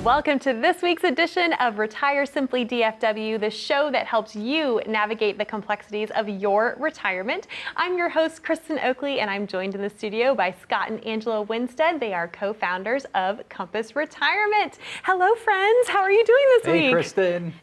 Welcome to this week's edition of Retire Simply DFW, the show that helps you navigate the complexities of your retirement. I'm your host, Kristen Oakley, and I'm joined in the studio by Scott and Angela Winstead. They are co-founders of 𝗵𝗆 Retirement. Hello, friends. How are you doing this week? Hey, Kristen.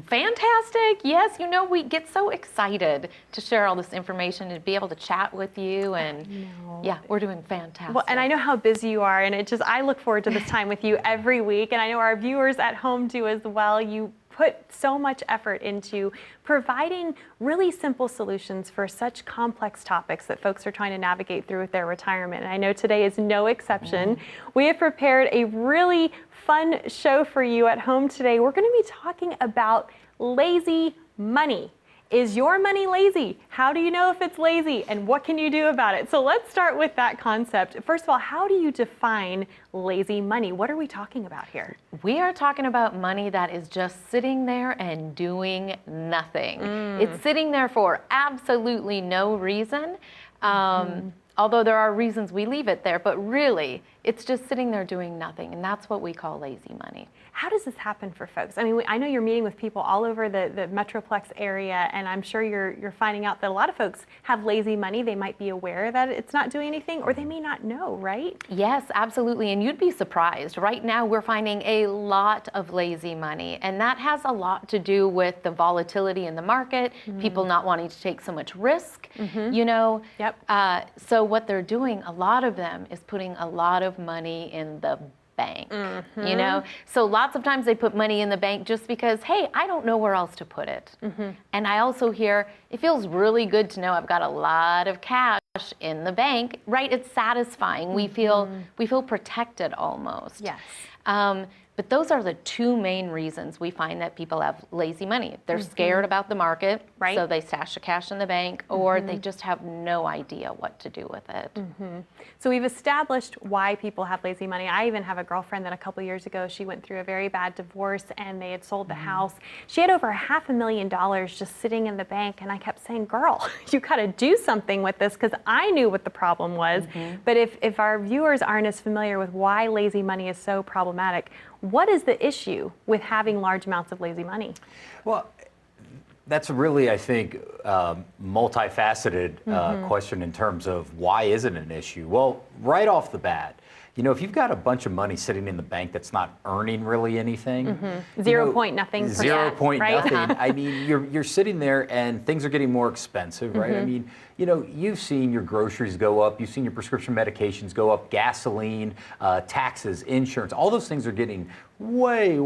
Fantastic. Yes, you know, we get so excited to share all this information and be able to chat with you. And yeah, we're doing fantastic. Well, and I know how busy you are, and I look forward to this time with you every week. And I know our viewers at home do as well. You put so much effort into providing really simple solutions for such complex topics that folks are trying to navigate through with their retirement. And I know today is no exception. We have prepared a really fun show for you at home today. We're going to be talking about lazy money. Is your money lazy? How do you know if it's lazy, and what can you do about it? So let's start with that concept. First of all, how do you define lazy money? What are we talking about here? We are talking about money that is just sitting there and doing nothing. It's sitting there for absolutely no reason. Although there are reasons we leave it there, but really, it's just sitting there doing nothing, and that's what we call lazy money. How does this happen for folks? I mean, I know you're meeting with people all over the Metroplex area, and I'm sure you're finding out that a lot of folks have lazy money. They might be aware that it's not doing anything, or they may not know, right? Yes, absolutely, and you'd be surprised. Right now, we're finding a lot of lazy money, and that has a lot to do with the volatility in the market, people not wanting to take so much risk, you know. So what they're doing, a lot of them, is putting a lot of money in the bank, you know? So lots of times they put money in the bank just because, hey, I don't know where else to put it. And I also hear, it feels really good to know I've got a lot of cash in the bank, right? It's satisfying. We feel protected almost. Yes. But those are the two main reasons we find that people have lazy money. They're scared about the market, right? So they stash the cash in the bank, or they just have no idea what to do with it. So we've established why people have lazy money. I even have a girlfriend that a couple years ago, she went through a very bad divorce, and they had sold the house. She had over $500,000 just sitting in the bank, and I kept saying, girl, you got to do something with this, because I knew what the problem was. But if our viewers aren't as familiar with why lazy money is so problematic, what is the issue with having large amounts of lazy money? Well, that's really, I think, multifaceted question in terms of why is it an issue? Well, right off the bat, you know, if you've got a bunch of money sitting in the bank that's not earning really anything, Zero point nothing. Nothing. I mean, you're sitting there and things are getting more expensive, right? I mean, you know, you've seen your groceries go up, you've seen your prescription medications go up, gasoline, taxes, insurance, all those things are getting way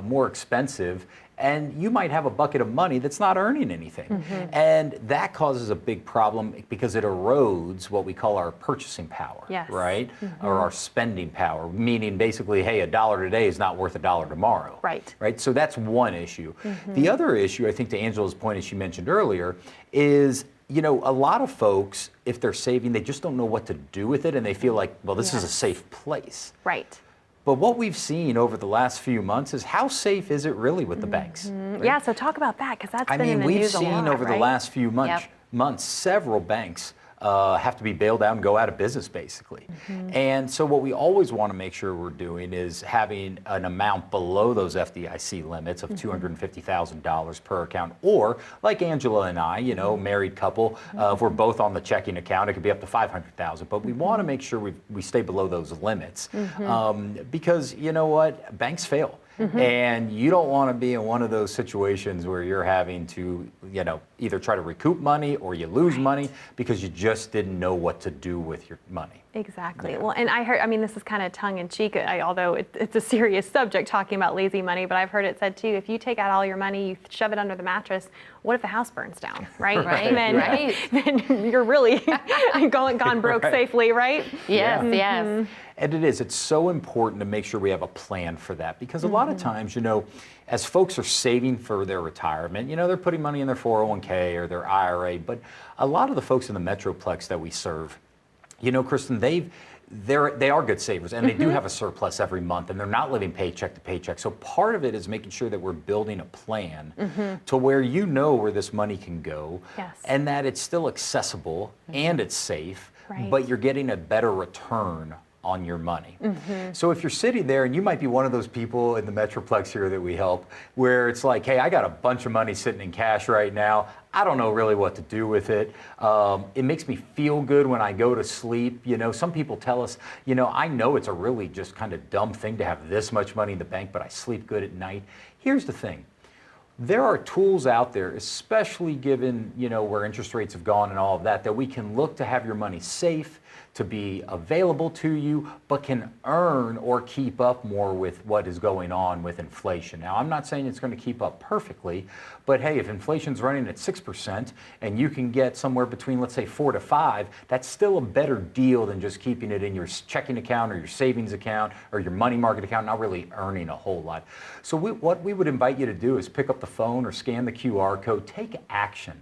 more expensive. And you might have a bucket of money that's not earning anything. And that causes a big problem because it erodes what we call our purchasing power, right? Or our spending power, meaning basically, hey, $1 today is not worth $1 tomorrow. Right? So that's one issue. The other issue, I think, to Angela's point, as she mentioned earlier, is, you know, a lot of folks, if they're saving, they just don't know what to do with it, and they feel like, well, this is a safe place. Right. But what we've seen over the last few months is how safe is it really with the banks? Right? Yeah, so talk about that, because that's been in the news a lot, we've seen over the last few months several banks have to be bailed out and go out of business, basically. And so what we always want to make sure we're doing is having an amount below those FDIC limits of $250,000 per account, or like Angela and I, you know, married couple, if we're both on the checking account, it could be up to $500,000. But we want to make sure we stay below those limits because, you know what, banks fail. And you don't want to be in one of those situations where you're having to, you know, either try to recoup money or you lose money because you just didn't know what to do with your money. Exactly. Well, and I heard, I mean, this is kind of tongue in cheek, although it's a serious subject talking about lazy money, but I've heard it said too, if you take out all your money, you shove it under the mattress, what if the house burns down, right? Then you're really gone broke safely, right? Yes. And it's so important to make sure we have a plan for that, because a lot of times, you know, as folks are saving for their retirement, you know, they're putting money in their 401k or their IRA, but a lot of the folks in the Metroplex that we serve, you know, Kristen, they are good savers, and they do have a surplus every month, and they're not living paycheck to paycheck. So part of it is making sure that we're building a plan to where you know where this money can go, and that it's still accessible and it's safe, but you're getting a better return on your money. So if you're sitting there, and you might be one of those people in the Metroplex here that we help, where it's like, hey, I got a bunch of money sitting in cash right now. I don't know really what to do with it. It makes me feel good when I go to sleep. You know, some people tell us, you know, I know it's a really just kind of dumb thing to have this much money in the bank, but I sleep good at night. Here's the thing. There are tools out there, especially given, you know, where interest rates have gone and all of that, that we can look to have your money safe, to be available to you, but can earn or keep up more with what is going on with inflation. Now, I'm not saying it's going to keep up perfectly, but hey, if inflation's running at 6% and you can get somewhere between, let's say, 4 to 5, that's still a better deal than just keeping it in your checking account or your savings account or your money market account, not really earning a whole lot. So what we would invite you to do is pick up the phone or scan the QR code, take action.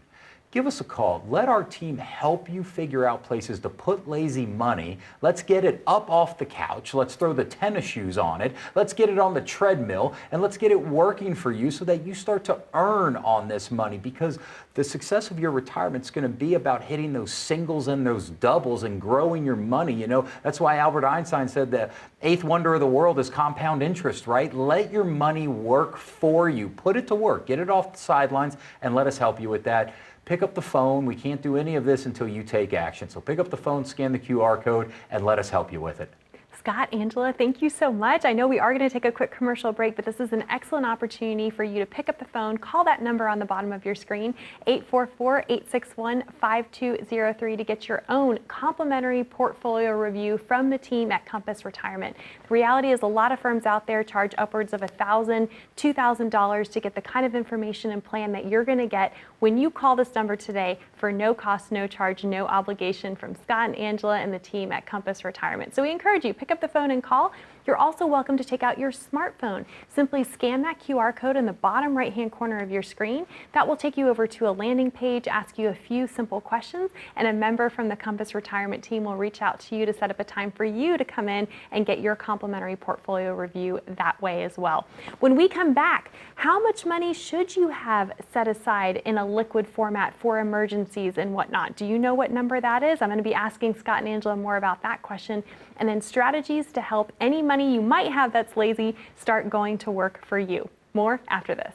Give us a call. Let our team help you figure out places to put lazy money. Let's get it up off the couch. Let's throw the tennis shoes on it. Let's get it on the treadmill, and let's get it working for you so that you start to earn on this money, because the success of your retirement is going to be about hitting those singles and those doubles and growing your money. You know, that's why Albert Einstein said the eighth wonder of the world is compound interest, right? Let your money work for you. Put it to work. Get it off the sidelines, and let us help you with that. Pick up the phone. We can't do any of this until you take action. So pick up the phone, scan the QR code, and let us help you with it. Scott, Angela, thank you so much. I know we are going to take a quick commercial break, but this is an excellent opportunity for you to pick up the phone, call that number on the bottom of your screen, 844-861-5203, to get your own complimentary portfolio review from the team at Compass Retirement. The reality is a lot of firms out there charge upwards of $1,000, $2,000 to get the kind of information and plan that you're going to get when you call this number today for no cost, no charge, no obligation from Scott and Angela and the team at Compass Retirement. So we encourage you, pick up the phone and call. You're also welcome to take out your smartphone. Simply scan that QR code in the bottom right-hand corner of your screen. That will take you over to a landing page, ask you a few simple questions, and a member from the Compass Retirement team will reach out to you to set up a time for you to come in and get your complimentary portfolio review that way as well. When we come back, how much money should you have set aside in a liquid format for emergencies and whatnot? Do you know what number that is? I'm going to be asking Scott and Angela more about that question, and then strategies to help any money you might have that's lazy start going to work for you. More after this.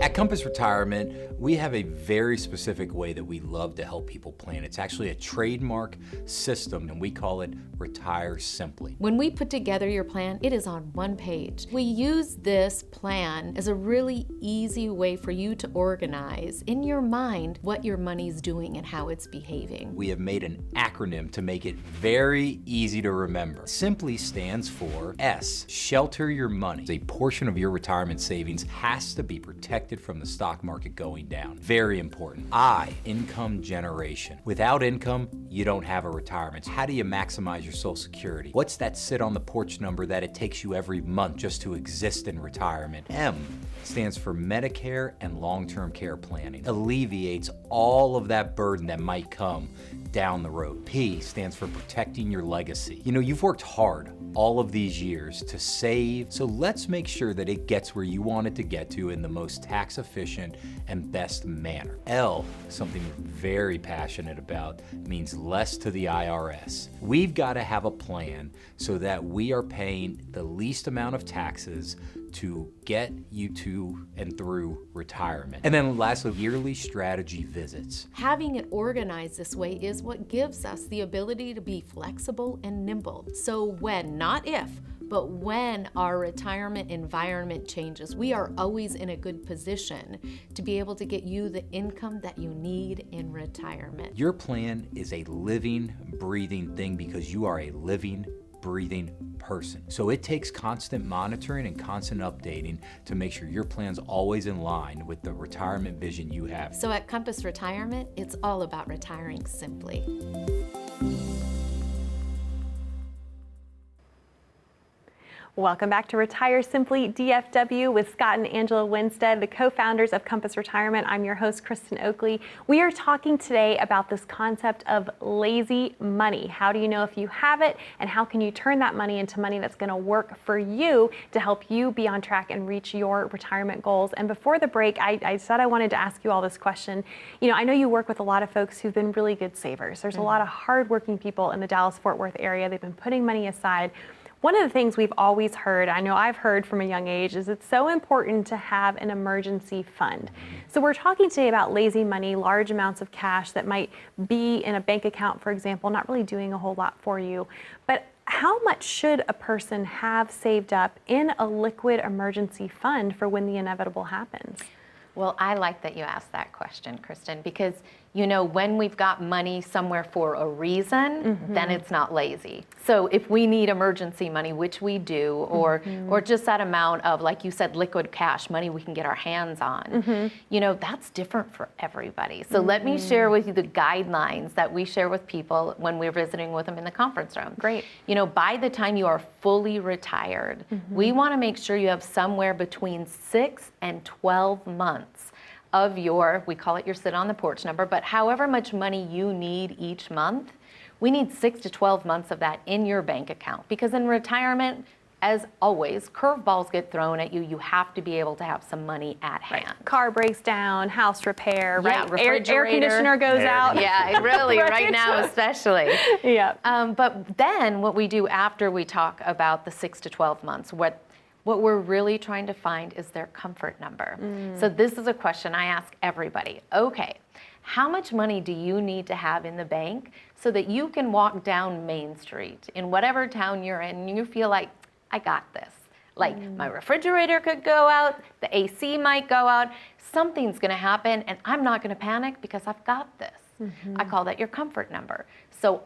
At Compass Retirement, we have a very specific way that we love to help people plan. It's actually a trademark system, and we call it RetireSimply. When we put together your plan, it is on one page. We use this plan as a really easy way for you to organize in your mind what your money's doing and how it's behaving. We have made an acronym to make it very easy to remember. Simply stands for S, shelter your money. A portion of your retirement savings has to be protected from the stock market going down. Very important. I, income generation. Without income, you don't have a retirement. How do you maximize your Social Security? What's that sit on the porch number that it takes you every month just to exist in retirement? M stands for Medicare and long-term care planning. Alleviates all of that burden that might come down the road. P stands for protecting your legacy. You know, you've worked hard all of these years to save, so let's make sure that it gets where you want it to get to in the most tax efficient and best manner. L, something we're very passionate about, means less to the IRS. We've got to have a plan so that we are paying the least amount of taxes to get you to and through retirement. And then lastly, yearly strategy visits. Having it organized this way is what gives us the ability to be flexible and nimble. So when, not if, but when our retirement environment changes, we are always in a good position to be able to get you the income that you need in retirement. Your plan is a living, breathing thing because you are a living, breathing person. So it takes constant monitoring and constant updating to make sure your plan's always in line with the retirement vision you have. So at Compass Retirement, it's all about retiring simply. Welcome back to Retire Simply DFW with Scott and Angela Winstead, the co-founders of 𝘶𝗵 Retirement. I'm your host, Kristen Oakley. We are talking today about this concept of lazy money. How do you know if you have it, and how can you turn that money into money that's going to work for you to help you be on track and reach your retirement goals? And before the break, I said I wanted to ask you all this question. You know, I know you work with a lot of folks who've been really good savers. There's a lot of hardworking people in the Dallas-Fort Worth area. They've been putting money aside. One of the things we've always heard, I know I've heard from a young age, is it's so important to have an emergency fund. So we're talking today about lazy money, large amounts of cash that might be in a bank account, for example, not really doing a whole lot for you. But how much should a person have saved up in a liquid emergency fund for when the inevitable happens? Well, I like that you asked that question, Kristen, because you know, when we've got money somewhere for a reason, then it's not lazy. So if we need emergency money, which we do, or just that amount of, like you said, liquid cash, money we can get our hands on, you know, that's different for everybody. So let me share with you the guidelines that we share with people when we're visiting with them in the conference room. Great. You know, by the time you are fully retired, we want to make sure you have somewhere between 6 and 12 months of your, we call it your sit on the porch number, but however much money you need each month, we need 6 to 12 months of that in your bank account. Because in retirement, as always, curveballs get thrown at you. You have to be able to have some money at hand. Car breaks down, house repair, Yeah, right? Air refrigerator. Conditioner goes out. Yeah, really, right now especially. Yeah. But then what we do after we talk about the 6 to 12 months, what we're really trying to find is their comfort number. So this is a question I ask everybody. Okay, how much money do you need to have in the bank so that you can walk down Main Street in whatever town you're in and you feel like, I got this. Like my refrigerator could go out, the AC might go out, something's gonna happen and I'm not gonna panic because I've got this. I call that your comfort number. So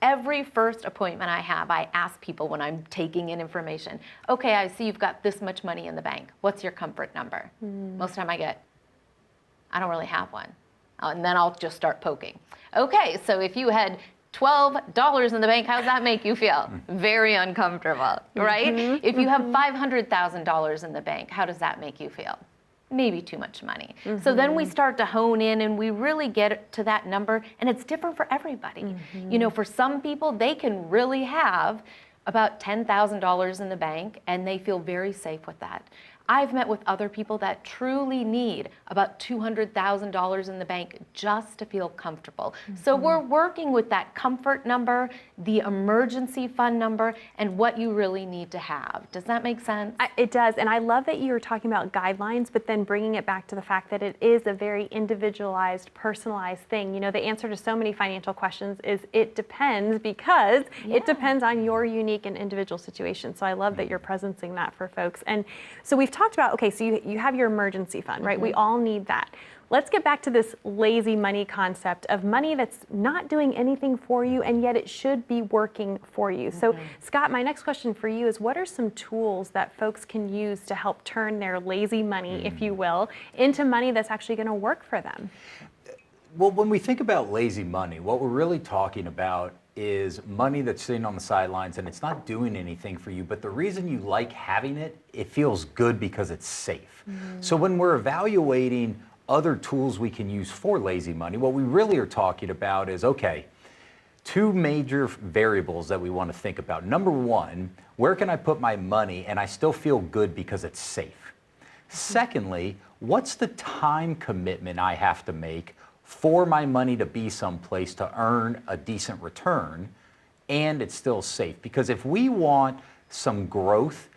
every first appointment I have, I ask people when I'm taking in information, okay, I see you've got this much money in the bank. What's your comfort number? Most of the time I get, I don't really have one. And then I'll just start poking. Okay, so if you had $12 in the bank, how does that make you feel? Very uncomfortable, right? If you have $500,000 in the bank, how does that make you feel? Maybe too much money. So then we start to hone in and we really get to that number, and it's different for everybody. You know, for some people, they can really have about $10,000 in the bank and they feel very safe with that. I've met with other people that truly need about $200,000 in the bank just to feel comfortable. So we're working with that comfort number, the emergency fund number, and what you really need to have. Does that make sense? It does, and I love that you were talking about guidelines, but then bringing it back to the fact that it is a very individualized, personalized thing. You know, the answer to so many financial questions is it depends, because it depends on your unique and individual situation. So I love that you're presencing that for folks. And so we've talked about, okay, so you have your emergency fund, right? We all need that. Let's get back to this lazy money concept of money that's not doing anything for you, and yet it should be working for you. So Scott, my next question for you is, what are some tools that folks can use to help turn their lazy money, if you will, into money that's actually going to work for them? Well, when we think about lazy money, what we're really talking about is money that's sitting on the sidelines and it's not doing anything for you, but the reason you like having it, it feels good because it's safe. So when we're evaluating other tools we can use for lazy money, what we really are talking about is, okay, two major variables that we want to think about. Number one, where can I put my money and I still feel good because it's safe? Secondly, what's the time commitment I have to make for my money to be someplace to earn a decent return and it's still safe? Because if we want some growth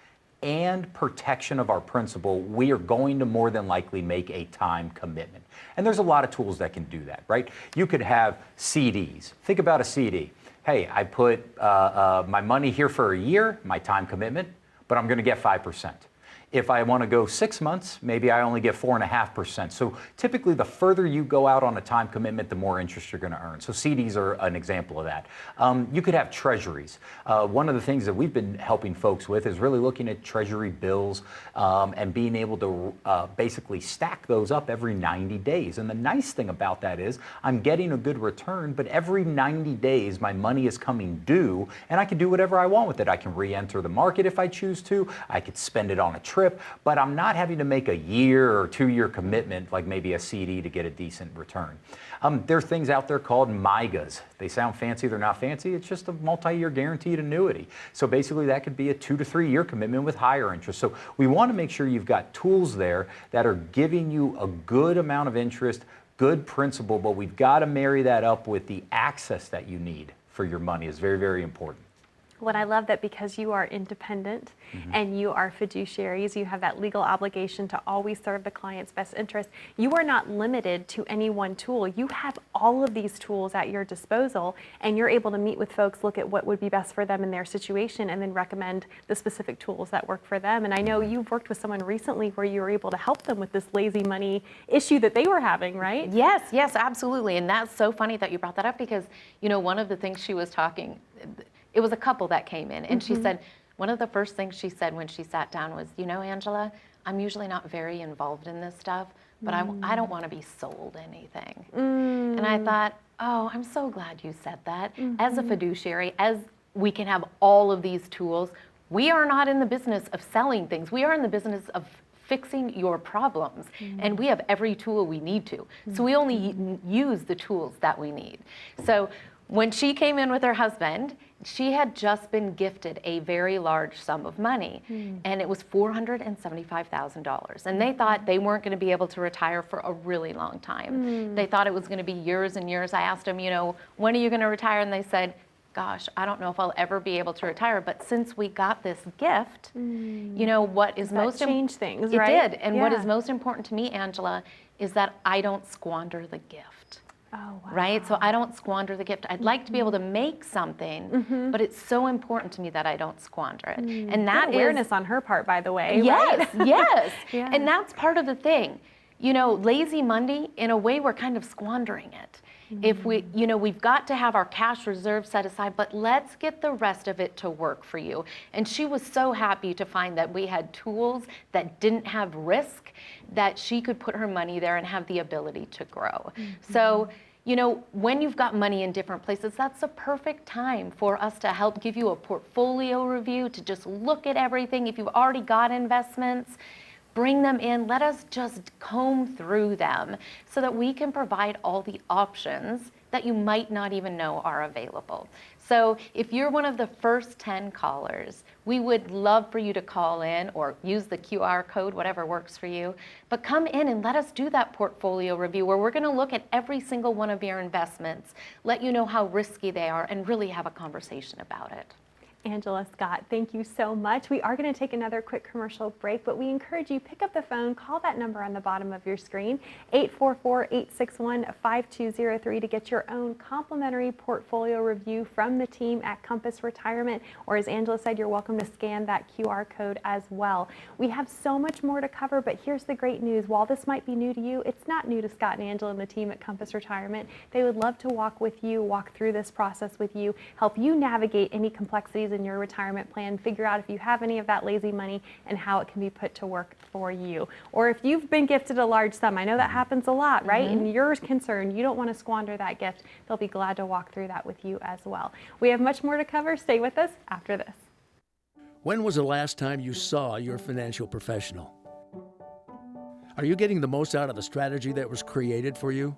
and protection of our principal, we are going to more than likely make a time commitment. And there's a lot of tools that can do that, right? You could have CDs. Think about a CD. Hey, I put my money here for a year, my time commitment, but I'm going to get 5%. If I want to go 6 months, maybe I only get 4.5%. So typically the further you go out on a time commitment, the more interest you're going to earn. So CDs are an example of that. You could have treasuries. One of the things that we've been helping folks with is really looking at treasury bills and being able to basically stack those up every 90 days. And the nice thing about that is I'm getting a good return, but every 90 days my money is coming due and I can do whatever I want with it. I can re-enter the market if I choose to. I could spend it on a trip, but I'm not having to make a year or 2-year commitment like maybe a CD to get a decent return. There are things out there called MYGAs. They sound fancy, they're not fancy. It's just a multi-year guaranteed annuity. So basically that could be a 2 to 3 year commitment with higher interest. So we want to make sure you've got tools there that are giving you a good amount of interest, good principal, but we've got to marry that up with the access that you need for your money. Is very, very important. What I love that because you are independent and you are fiduciaries, you have that legal obligation to always serve the client's best interest. You are not limited to any one tool. You have all of these tools at your disposal and you're able to meet with folks, look at what would be best for them in their situation and then recommend the specific tools that work for them. And I know you've worked with someone recently where you were able to help them with this lazy money issue that they were having, right? Yes, yes, absolutely. And that's so funny that you brought that up because, you know, one of the things she was talking, it was a couple that came in and she said, one of the first things she said when she sat down was, you know, Angela, I'm usually not very involved in this stuff, but I don't want to be sold anything. And I thought, oh, I'm so glad you said that. As a fiduciary, as we can have all of these tools, we are not in the business of selling things. We are in the business of fixing your problems. And we have every tool we need to. So we only use the tools that we need. So when she came in with her husband, she had just been gifted a very large sum of money, and it was $475,000. And they thought they weren't going to be able to retire for a really long time. They thought it was going to be years and years. I asked them, you know, when are you going to retire? And they said, gosh, I don't know if I'll ever be able to retire. But since we got this gift, you know, what is most changed things, it right? did. And what is most important to me, Angela, is that I don't squander the gift. Oh, wow. Right? So I don't squander the gift. I'd like to be able to make something, but it's so important to me that I don't squander it. And that Good awareness on her part, by the way. Yes, right? yes. Yeah. And that's part of the thing. You know, lazy Monday, in a way, we're kind of squandering it. If we, you know, we've got to have our cash reserve set aside, but let's get the rest of it to work for you. And she was so happy to find that we had tools that didn't have risk, that she could put her money there and have the ability to grow. So, you know, when you've got money in different places, that's a perfect time for us to help give you a portfolio review, to just look at everything. If you've already got investments, bring them in. Let us just comb through them so that we can provide all the options that you might not even know are available. So if you're one of the first 10 callers, we would love for you to call in or use the QR code, whatever works for you. But come in and let us do that portfolio review where we're going to look at every single one of your investments, let you know how risky they are, and really have a conversation about it. Angela Scott, thank you so much. We are going to take another quick commercial break, but we encourage you, pick up the phone, call that number on the bottom of your screen, 844-861-5203 to get your own complimentary portfolio review from the team at Compass Retirement, or as Angela said, you're welcome to scan that QR code as well. We have so much more to cover, but here's the great news. While this might be new to you, it's not new to Scott and Angela and the team at Compass Retirement. They would love to walk with you, walk through this process with you, help you navigate any complexities in your retirement plan, figure out if you have any of that lazy money and how it can be put to work for you. Or if you've been gifted a large sum, I know that happens a lot, right? And you're concerned, you don't want to squander that gift, they'll be glad to walk through that with you as well. We have much more to cover. Stay with us after this. When was the last time you saw your financial professional? Are you getting the most out of the strategy that was created for you?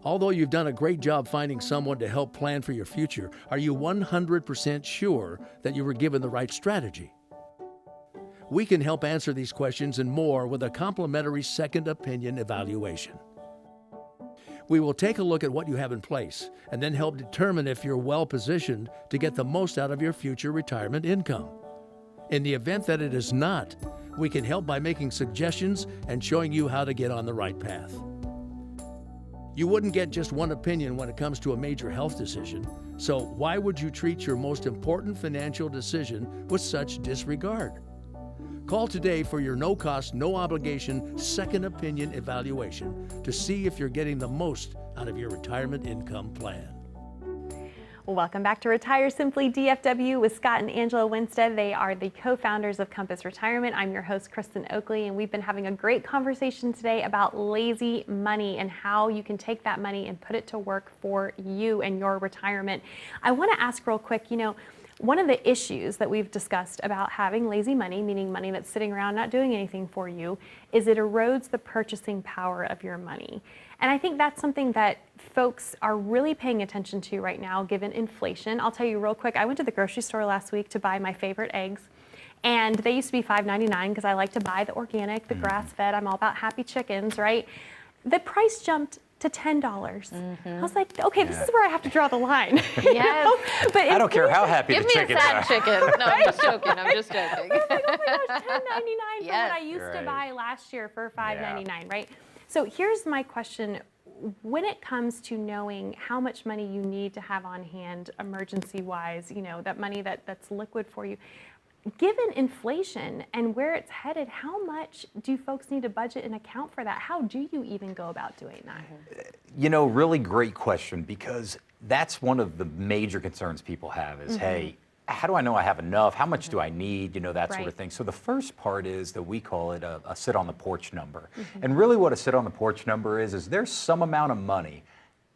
Although you've done a great job finding someone to help plan for your future, are you 100% sure that you were given the right strategy? We can help answer these questions and more with a complimentary second opinion evaluation. We will take a look at what you have in place and then help determine if you're well positioned to get the most out of your future retirement income. In the event that it is not, we can help by making suggestions and showing you how to get on the right path. You wouldn't get just one opinion when it comes to a major health decision, so why would you treat your most important financial decision with such disregard? Call today for your no-cost, no-obligation second opinion evaluation to see if you're getting the most out of your retirement income plan. Welcome back to Retire Simply DFW with Scott and Angela Winstead. They are the co-founders of 𝘹𝗵 Retirement. I'm your host, Kristen Oakley, and we've been having a great conversation today about lazy money and how you can take that money and put it to work for you and your retirement. I want to ask real quick, one of the issues that we've discussed about having lazy money, meaning money that's sitting around not doing anything for you, is it erodes the purchasing power of your money. And I think that's something that folks are really paying attention to right now, given inflation. I'll tell you real quick, I went to the grocery store last week to buy my favorite eggs, and they used to be $5.99 because I like to buy the organic, the grass-fed. I'm all about happy chickens, right? The price jumped to $10. I was like, okay, this is where I have to draw the line. Yes. But I don't care how happy Give the me a chickens sad are. chicken. No, I'm just joking. I'm just joking. I was like, oh my gosh, $10.99 for Yes. what I used to Right. buy last year for $5.99, right? So here's my question. When it comes to knowing how much money you need to have on hand emergency-wise, that money that's liquid for you, given inflation and where it's headed, how much do folks need to budget and account for that? How do you even go about doing that? Really great question, because that's one of the major concerns people have is, hey, how do I know I have enough? How much do I need? That sort of thing. So the first part is that we call it a sit on the porch number. And really what a sit on the porch number is there's some amount of money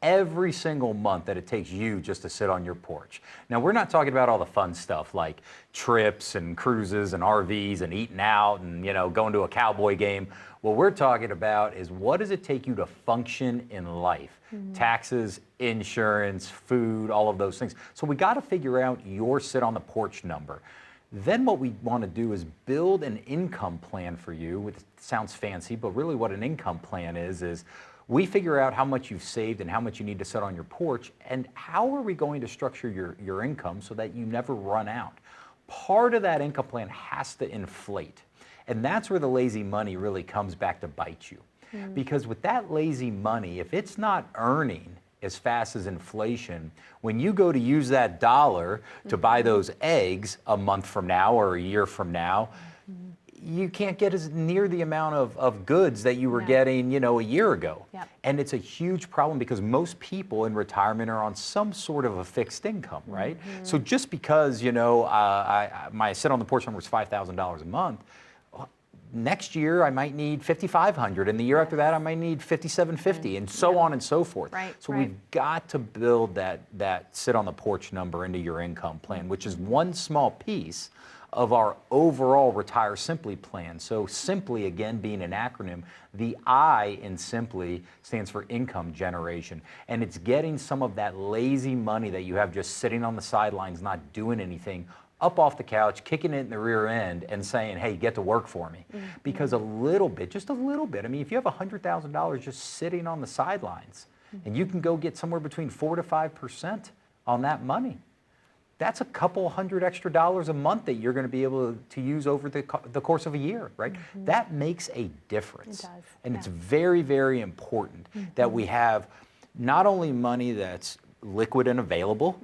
every single month that it takes you just to sit on your porch. Now, we're not talking about all the fun stuff like trips and cruises and RVs and eating out and, going to a cowboy game. What we're talking about is, what does it take you to function in life? Taxes, insurance, food, all of those things. So we got to figure out your sit on the porch number. Then what we want to do is build an income plan for you. It sounds fancy, but really what an income plan is we figure out how much you've saved and how much you need to sit on your porch, and how are we going to structure your income so that you never run out. Part of that income plan has to inflate, and that's where the lazy money really comes back to bite you. Because with that lazy money, if it's not earning as fast as inflation, when you go to use that dollar to buy those eggs a month from now or a year from now, you can't get as near the amount of goods that you were getting, a year ago. And it's a huge problem because most people in retirement are on some sort of a fixed income, right? So just because, my sit on the porch number is $5,000 a month, next year I might need $5,500, and the year after that I might need $5,750, and so on and so forth. So we've got to build that sit on the porch number into your income plan, which is one small piece of our overall Retire Simply plan. So Simply, again, being an acronym, the I in Simply stands for income generation. And it's getting some of that lazy money that you have just sitting on the sidelines, not doing anything, up off the couch, kicking it in the rear end and saying, hey, get to work for me. Because a little bit, just a little bit, if you have $100,000 just sitting on the sidelines, and you can go get somewhere between 4 to 5% on that money, that's a couple $100 extra a month that you're going to be able to use over the course of a year, right? That makes a difference. It does. And it's very, very important that we have not only money that's liquid and available,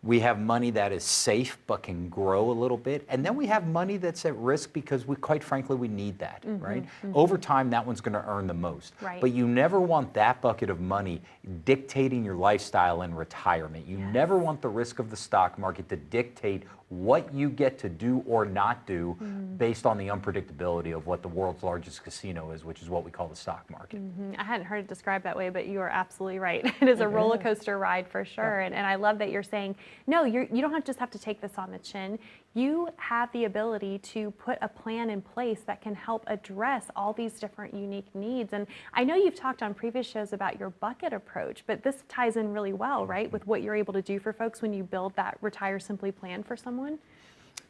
we have money that is safe but can grow a little bit, and then we have money that's at risk because quite frankly, we need that, right? Over time, that one's going to earn the most. But you never want that bucket of money dictating your lifestyle in retirement. You never want the risk of the stock market to dictate what you get to do or not do based on the unpredictability of what the world's largest casino is, which is what we call the stock market. I hadn't heard it described that way, but you are absolutely right. It is a roller coaster ride for sure. And I love that you're saying, no, you don't just have to take this on the chin. You have the ability to put a plan in place that can help address all these different unique needs. And I know you've talked on previous shows about your bucket approach, but this ties in really well, right, with what you're able to do for folks when you build that Retire Simply plan for someone?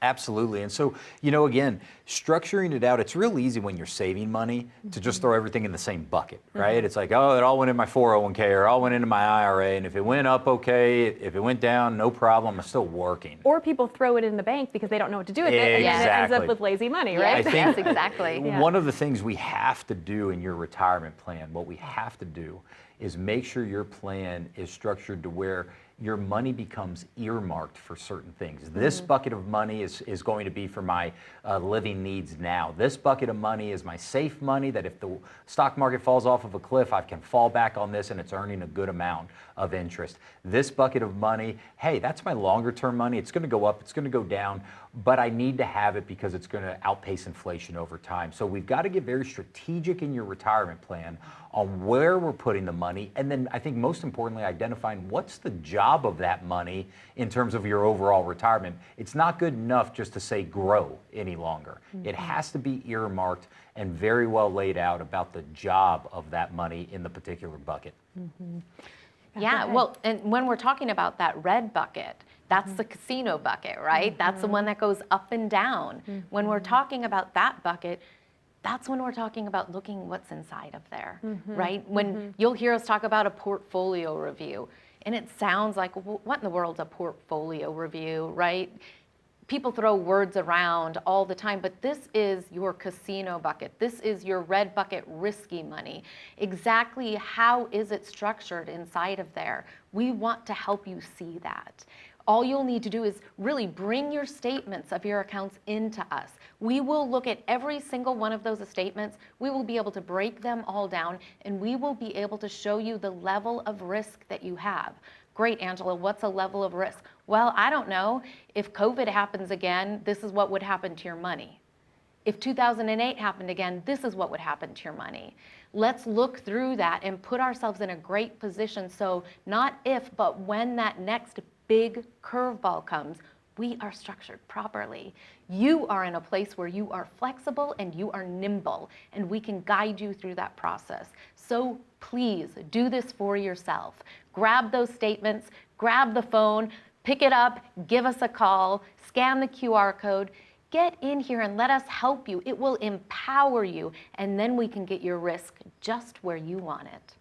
Absolutely. And so, you know, again, structuring it out, it's real easy when you're saving money to just throw everything in the same bucket, right? It's like, oh, it all went in my 401k or all went into my IRA. And if it went up, okay. If it went down, no problem. I'm still working. Or people throw it in the bank because they don't know what to do with it. And then it ends up with lazy money, right? I think Yes, exactly. one of the things we have to do in your retirement plan, what we have to do is make sure your plan is structured to where your money becomes earmarked for certain things. This bucket of money is going to be for my living needs now. This bucket of money is my safe money that if the stock market falls off of a cliff, I can fall back on this and it's earning a good amount of interest. This bucket of money, hey, that's my longer term money. It's gonna go up, it's gonna go down, but I need to have it because it's gonna outpace inflation over time. So we've got to get very strategic in your retirement plan on where we're putting the money, and then I think most importantly, identifying what's the job of that money in terms of your overall retirement. It's not good enough just to say grow any longer. It has to be earmarked and very well laid out about the job of that money in the particular bucket. Yeah, well, and when we're talking about that red bucket, that's the casino bucket, right? That's the one that goes up and down. When we're talking about that bucket, that's when we're talking about looking what's inside of there, right? When you'll hear us talk about a portfolio review, and it sounds like, well, what in the world's a portfolio review, right? People throw words around all the time, but this is your casino bucket. This is your red bucket risky money. Exactly how is it structured inside of there? We want to help you see that. All you'll need to do is really bring your statements of your accounts into us. We will look at every single one of those statements. We will be able to break them all down, and we will be able to show you the level of risk that you have. Great, Angela, what's a level of risk? Well, I don't know. If COVID happens again, this is what would happen to your money. If 2008 happened again, this is what would happen to your money. Let's look through that and put ourselves in a great position so not if, but when that next big curveball comes, we are structured properly. You are in a place where you are flexible and you are nimble, and we can guide you through that process. So please do this for yourself. Grab those statements, grab the phone, pick it up, give us a call, scan the QR code, get in here and let us help you. It will empower you, and then we can get your risk just where you want it.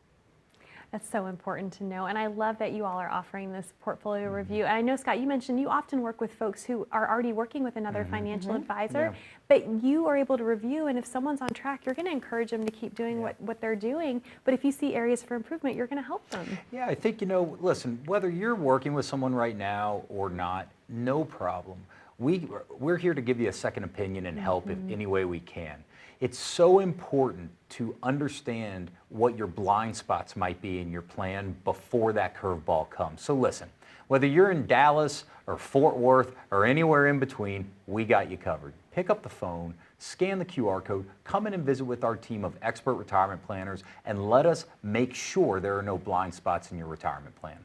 That's so important to know. And I love that you all are offering this portfolio review. And I know, Scott, you mentioned you often work with folks who are already working with another financial advisor, but you are able to review, and if someone's on track, you're going to encourage them to keep doing what they're doing. But if you see areas for improvement, you're going to help them. Yeah, I think, you know, listen, whether you're working with someone right now or not, no problem. We're here to give you a second opinion and help in any way we can. It's so important to understand what your blind spots might be in your plan before that curveball comes. So listen, whether you're in Dallas or Fort Worth or anywhere in between, we got you covered. Pick up the phone, scan the QR code, come in and visit with our team of expert retirement planners, and let us make sure there are no blind spots in your retirement plan.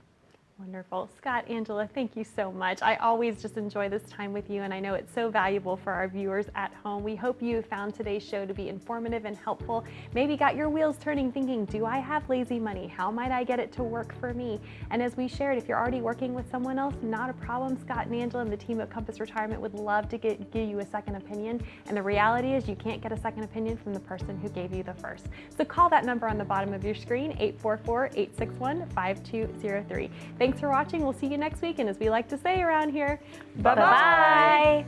Wonderful. Scott, Angela, thank you so much. I always just enjoy this time with you, and I know it's so valuable for our viewers at home. We hope you found today's show to be informative and helpful. Maybe got your wheels turning thinking, do I have lazy money? How might I get it to work for me? And as we shared, if you're already working with someone else, not a problem. Scott and Angela and the team at 𝘭𝗵𝑠 Retirement would love to give you a second opinion. And the reality is you can't get a second opinion from the person who gave you the first. So call that number on the bottom of your screen, 844-861-5203. Thanks for watching. We'll see you next week. And as we like to say around here, bye-bye.